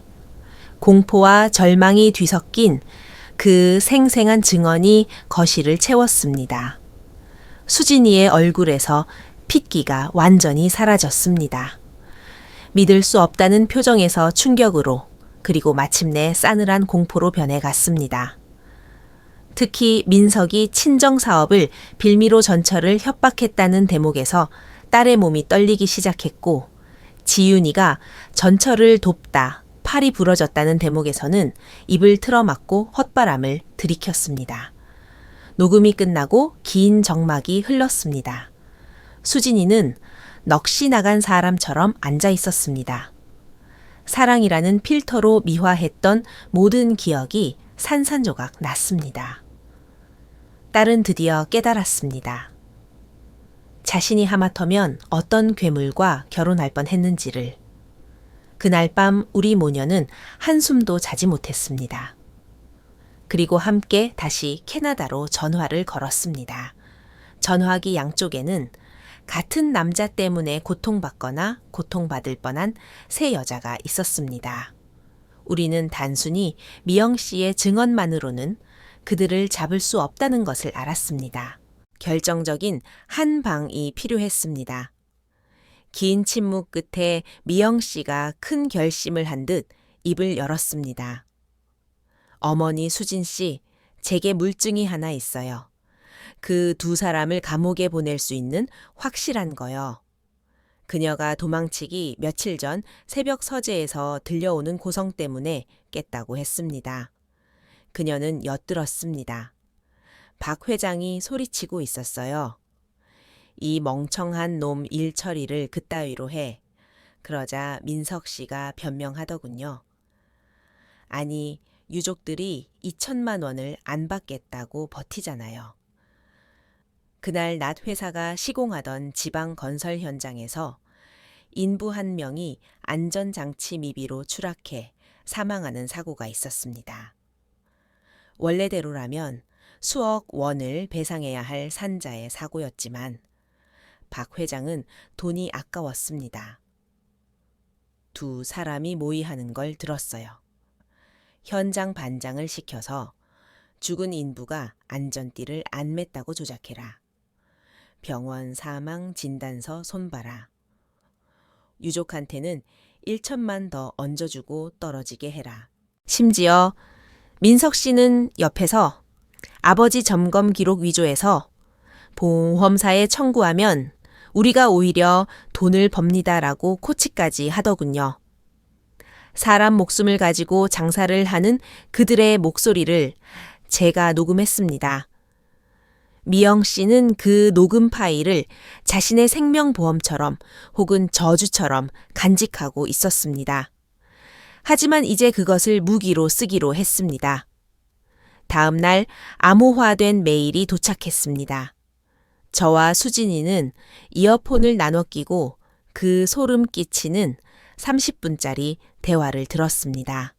공포와 절망이 뒤섞인 그 생생한 증언이 거실을 채웠습니다. 수진이의 얼굴에서 핏기가 완전히 사라졌습니다. 믿을 수 없다는 표정에서 충격으로, 그리고 마침내 싸늘한 공포로 변해갔습니다. 특히 민석이 친정 사업을 빌미로 전철을 협박했다는 대목에서 딸의 몸이 떨리기 시작했고, 지윤이가 전철을 돕다 팔이 부러졌다는 대목에서는 입을 틀어막고 헛바람을 들이켰습니다. 녹음이 끝나고 긴 정막이 흘렀습니다. 수진이는 넋이 나간 사람처럼 앉아 있었습니다. 사랑이라는 필터로 미화했던 모든 기억이 산산조각 났습니다. 딸은 드디어 깨달았습니다. 자신이 하마터면 어떤 괴물과 결혼할 뻔했는지를. 그날 밤 우리 모녀는 한숨도 자지 못했습니다. 그리고 함께 다시 캐나다로 전화를 걸었습니다. 전화기 양쪽에는 같은 남자 때문에 고통받거나 고통받을 뻔한 세 여자가 있었습니다. 우리는 단순히 미영 씨의 증언만으로는 그들을 잡을 수 없다는 것을 알았습니다. 결정적인 한 방이 필요했습니다. 긴 침묵 끝에 미영 씨가 큰 결심을 한 듯 입을 열었습니다. 어머니 수진 씨, 제게 물증이 하나 있어요. 그 두 사람을 감옥에 보낼 수 있는 확실한 거요. 그녀가 도망치기 며칠 전 새벽 서재에서 들려오는 고성 때문에 깼다고 했습니다. 그녀는 엿들었습니다. 박 회장이 소리치고 있었어요. 이 멍청한 놈 일 처리를 그따위로 해. 그러자 민석 씨가 변명하더군요. 아니, 유족들이 2천만 원을 안 받겠다고 버티잖아요. 그날 낮 회사가 시공하던 지방 건설 현장에서 인부 한 명이 안전장치 미비로 추락해 사망하는 사고가 있었습니다. 원래대로라면 수억 원을 배상해야 할 산자의 사고였지만 박 회장은 돈이 아까웠습니다. 두 사람이 모의하는 걸 들었어요. 현장 반장을 시켜서 죽은 인부가 안전띠를 안 맸다고 조작해라. 병원 사망 진단서 손봐라. 유족한테는 1천만 더 얹어주고 떨어지게 해라. 심지어 민석 씨는 옆에서 아버지 점검 기록 위조해서 보험사에 청구하면 우리가 오히려 돈을 법니다라고 코치까지 하더군요. 사람 목숨을 가지고 장사를 하는 그들의 목소리를 제가 녹음했습니다. 미영 씨는 그 녹음 파일을 자신의 생명보험처럼 혹은 저주처럼 간직하고 있었습니다. 하지만 이제 그것을 무기로 쓰기로 했습니다. 다음 날 암호화된 메일이 도착했습니다. 저와 수진이는 이어폰을 나눠 끼고 그 소름 끼치는 30분짜리 대화를 들었습니다.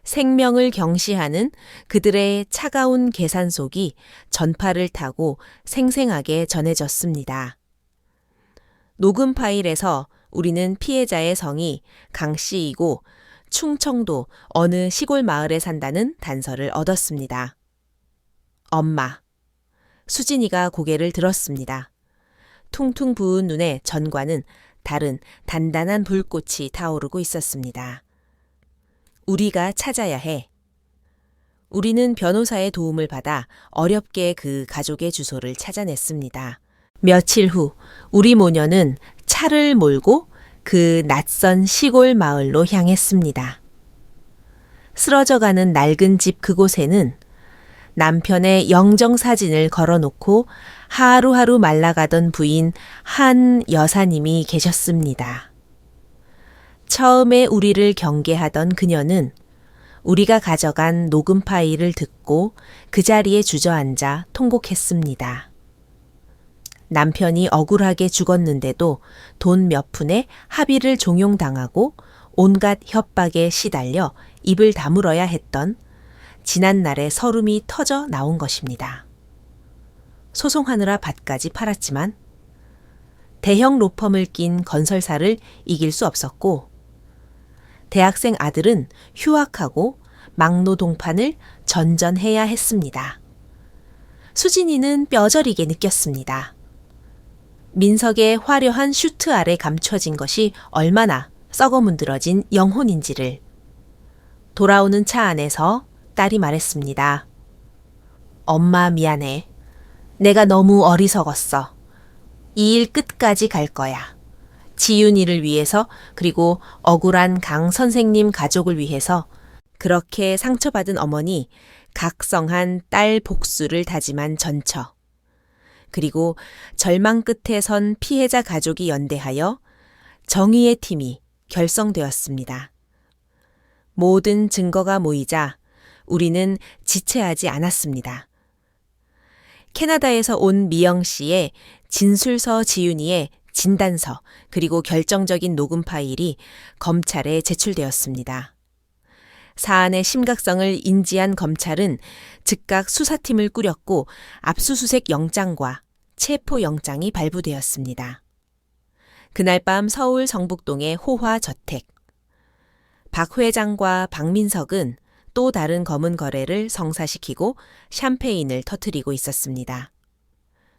생명을 경시하는 그들의 차가운 계산속이 전파를 타고 생생하게 전해졌습니다. 녹음 파일에서 우리는 피해자의 성이 강 씨이고 충청도 어느 시골 마을에 산다는 단서를 얻었습니다. 엄마. 수진이가 고개를 들었습니다. 퉁퉁 부은 눈에 전과는 다른 단단한 불꽃이 타오르고 있었습니다. 우리가 찾아야 해. 우리는 변호사의 도움을 받아 어렵게 그 가족의 주소를 찾아냈습니다. 며칠 후 우리 모녀는 차를 몰고 그 낯선 시골 마을로 향했습니다. 쓰러져가는 낡은 집 그곳에는 남편의 영정사진을 걸어놓고 하루하루 말라가던 부인 한 여사님이 계셨습니다. 처음에 우리를 경계하던 그녀는 우리가 가져간 녹음 파일을 듣고 그 자리에 주저앉아 통곡했습니다. 남편이 억울하게 죽었는데도 돈 몇 푼에 합의를 종용당하고 온갖 협박에 시달려 입을 다물어야 했던 지난날의 서름이 터져 나온 것입니다. 소송하느라 밭까지 팔았지만 대형 로펌을 낀 건설사를 이길 수 없었고 대학생 아들은 휴학하고 막노동판을 전전해야 했습니다. 수진이는 뼈저리게 느꼈습니다. 민석의 화려한 슈트 아래 감춰진 것이 얼마나 썩어문드러진 영혼인지를. 돌아오는 차 안에서 딸이 말했습니다. 엄마 미안해. 내가 너무 어리석었어. 이 일 끝까지 갈 거야. 지윤이를 위해서 그리고 억울한 강 선생님 가족을 위해서 그렇게 상처받은 어머니 각성한 딸 복수를 다짐한 전처. 그리고 절망 끝에 선 피해자 가족이 연대하여 정의의 팀이 결성되었습니다. 모든 증거가 모이자 우리는 지체하지 않았습니다. 캐나다에서 온 미영 씨의 진술서 지윤이의 진단서 그리고 결정적인 녹음 파일이 검찰에 제출되었습니다. 사안의 심각성을 인지한 검찰은 즉각 수사팀을 꾸렸고 압수수색 영장과 체포영장이 발부되었습니다. 그날 밤 서울 성북동의 호화 저택. 박 회장과 박민석은 또 다른 검은 거래를 성사시키고 샴페인을 터뜨리고 있었습니다.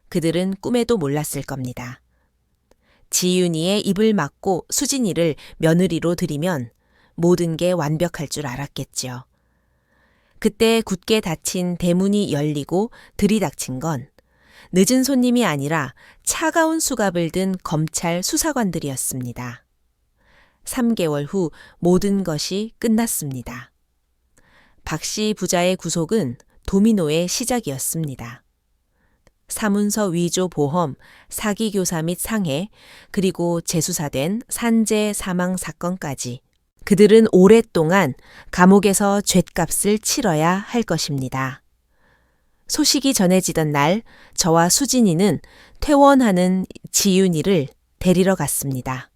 그들은 꿈에도 몰랐을 겁니다. 지윤이의 입을 막고 수진이를 며느리로 들이면 모든 게 완벽할 줄 알았겠지요. 그때 굳게 닫힌 대문이 열리고 들이닥친 건 늦은 손님이 아니라 차가운 수갑을 든 검찰 수사관들이었습니다. 3개월 후 모든 것이 끝났습니다. 박씨 부자의 구속은 도미노의 시작이었습니다. 사문서 위조 보험, 사기 교사 및 상해, 그리고 재수사된 산재 사망 사건까지 그들은 오랫동안 감옥에서 죗값을 치러야 할 것입니다. 소식이 전해지던 날 저와 수진이는 퇴원하는 지윤이를 데리러 갔습니다.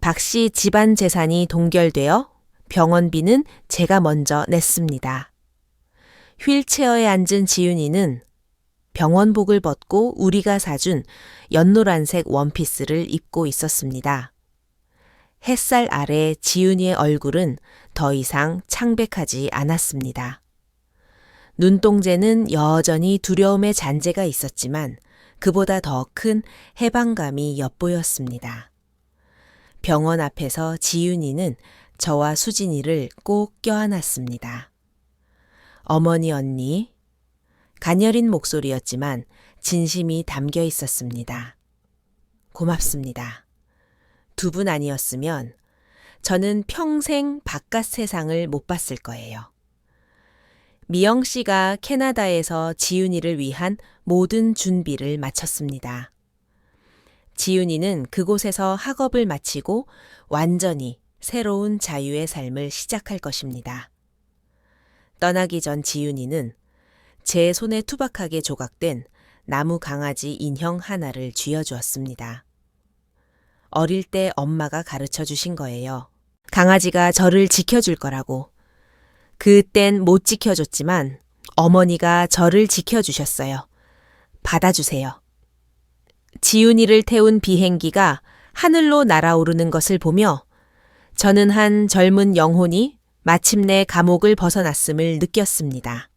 박씨 집안 재산이 동결되어 병원비는 제가 먼저 냈습니다. 휠체어에 앉은 지윤이는 병원복을 벗고 우리가 사준 연노란색 원피스를 입고 있었습니다. 햇살 아래 지윤이의 얼굴은 더 이상 창백하지 않았습니다. 눈동자는 여전히 두려움의 잔재가 있었지만 그보다 더 큰 해방감이 엿보였습니다. 병원 앞에서 지윤이는 저와 수진이를 꼭 껴안았습니다. 어머니 언니, 가녀린 목소리였지만 진심이 담겨 있었습니다. 고맙습니다. 두 분 아니었으면 저는 평생 바깥 세상을 못 봤을 거예요. 미영 씨가 캐나다에서 지윤이를 위한 모든 준비를 마쳤습니다. 지윤이는 그곳에서 학업을 마치고 완전히 새로운 자유의 삶을 시작할 것입니다. 떠나기 전 지윤이는 제 손에 투박하게 조각된 나무 강아지 인형 하나를 쥐어주었습니다. 어릴 때 엄마가 가르쳐 주신 거예요. 강아지가 저를 지켜줄 거라고. 그땐 못 지켜줬지만 어머니가 저를 지켜주셨어요. 받아주세요. 지윤이를 태운 비행기가 하늘로 날아오르는 것을 보며 저는 한 젊은 영혼이 마침내 감옥을 벗어났음을 느꼈습니다.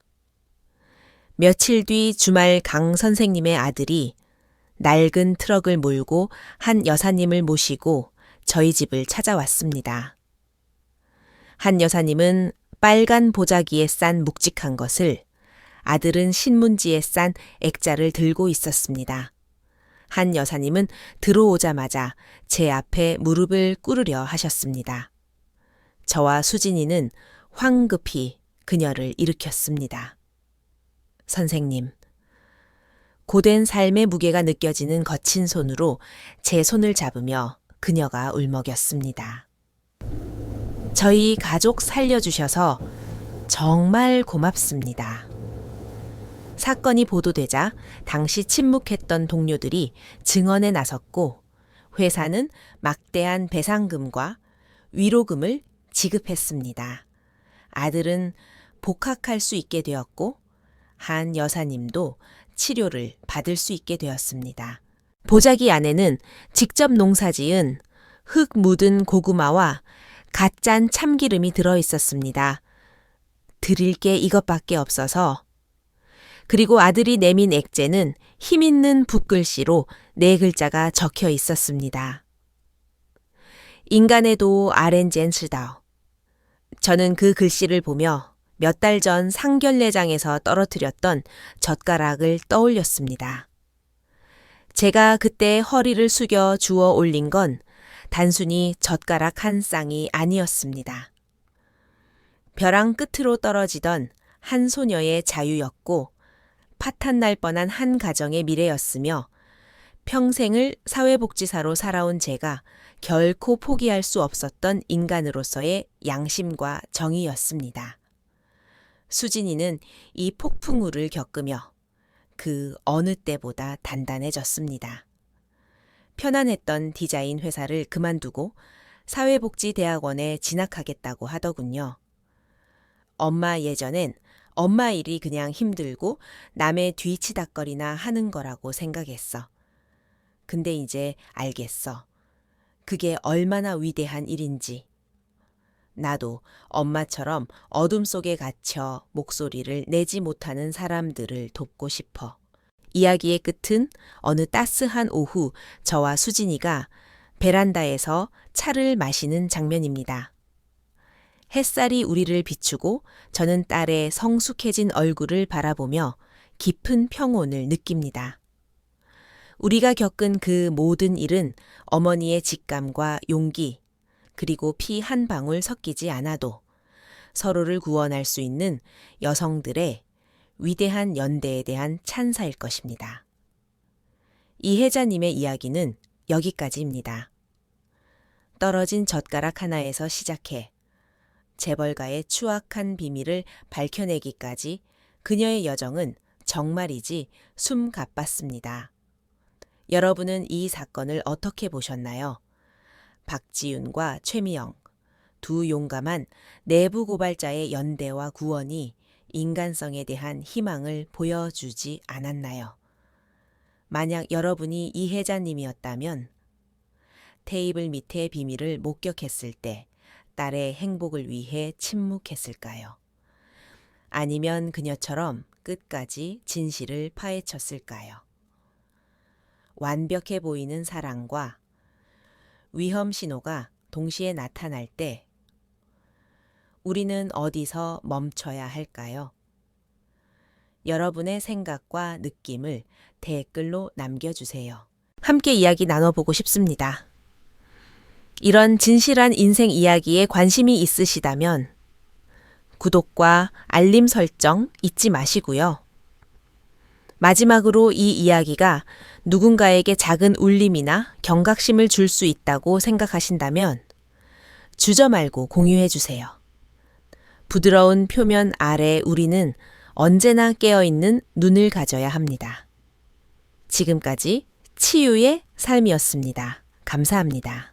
며칠 뒤 주말 강 선생님의 아들이 낡은 트럭을 몰고 한 여사님을 모시고 저희 집을 찾아왔습니다. 한 여사님은 빨간 보자기에 싼 묵직한 것을, 아들은 신문지에 싼 액자를 들고 있었습니다. 한 여사님은 들어오자마자 제 앞에 무릎을 꿇으려 하셨습니다. 저와 수진이는 황급히 그녀를 일으켰습니다. 선생님, 고된 삶의 무게가 느껴지는 거친 손으로 제 손을 잡으며 그녀가 울먹였습니다. 저희 가족 살려주셔서 정말 고맙습니다. 사건이 보도되자 당시 침묵했던 동료들이 증언에 나섰고 회사는 막대한 배상금과 위로금을 지급했습니다. 아들은 복학할 수 있게 되었고 한 여사님도 치료를 받을 수 있게 되었습니다. 보자기 안에는 직접 농사지은 흙 묻은 고구마와 갓 짠 참기름이 들어 있었습니다. 드릴 게 이것밖에 없어서. 그리고 아들이 내민 액제는 힘있는 붓글씨로 4글자가 적혀 있었습니다. 인간의 도 아렌젠스다우. 저는 그 글씨를 보며 몇 달 전 상결례장에서 떨어뜨렸던 젓가락을 떠올렸습니다. 제가 그때 허리를 숙여 주워 올린 건 단순히 젓가락 한 쌍이 아니었습니다. 벼랑 끝으로 떨어지던 한 소녀의 자유였고 파탄 날 뻔한 한 가정의 미래였으며 평생을 사회복지사로 살아온 제가 결코 포기할 수 없었던 인간으로서의 양심과 정의였습니다. 수진이는 이 폭풍우를 겪으며 그 어느 때보다 단단해졌습니다. 편안했던 디자인 회사를 그만두고 사회복지대학원에 진학하겠다고 하더군요. 엄마 예전엔 엄마 일이 그냥 힘들고 남의 뒤치다꺼리나 하는 거라고 생각했어. 근데 이제 알겠어. 그게 얼마나 위대한 일인지. 나도 엄마처럼 어둠 속에 갇혀 목소리를 내지 못하는 사람들을 돕고 싶어. 이야기의 끝은 어느 따스한 오후 저와 수진이가 베란다에서 차를 마시는 장면입니다. 햇살이 우리를 비추고 저는 딸의 성숙해진 얼굴을 바라보며 깊은 평온을 느낍니다. 우리가 겪은 그 모든 일은 어머니의 직감과 용기, 그리고 피 한 방울 섞이지 않아도 서로를 구원할 수 있는 여성들의 위대한 연대에 대한 찬사일 것입니다. 이혜자님의 이야기는 여기까지입니다. 떨어진 젓가락 하나에서 시작해 재벌가의 추악한 비밀을 밝혀내기까지 그녀의 여정은 정말이지 숨가빴습니다. 여러분은 이 사건을 어떻게 보셨나요? 박지윤과 최미영, 두 용감한 내부 고발자의 연대와 구원이 인간성에 대한 희망을 보여주지 않았나요? 만약 여러분이 이혜자님이었다면 테이블 밑의 비밀을 목격했을 때 딸의 행복을 위해 침묵했을까요? 아니면 그녀처럼 끝까지 진실을 파헤쳤을까요? 완벽해 보이는 사랑과 위험 신호가 동시에 나타날 때 우리는 어디서 멈춰야 할까요? 여러분의 생각과 느낌을 댓글로 남겨주세요. 함께 이야기 나눠보고 싶습니다. 이런 진실한 인생 이야기에 관심이 있으시다면 구독과 알림 설정 잊지 마시고요. 마지막으로 이 이야기가 누군가에게 작은 울림이나 경각심을 줄 수 있다고 생각하신다면 주저 말고 공유해 주세요. 부드러운 표면 아래 우리는 언제나 깨어있는 눈을 가져야 합니다. 지금까지 치유의 삶이었습니다. 감사합니다.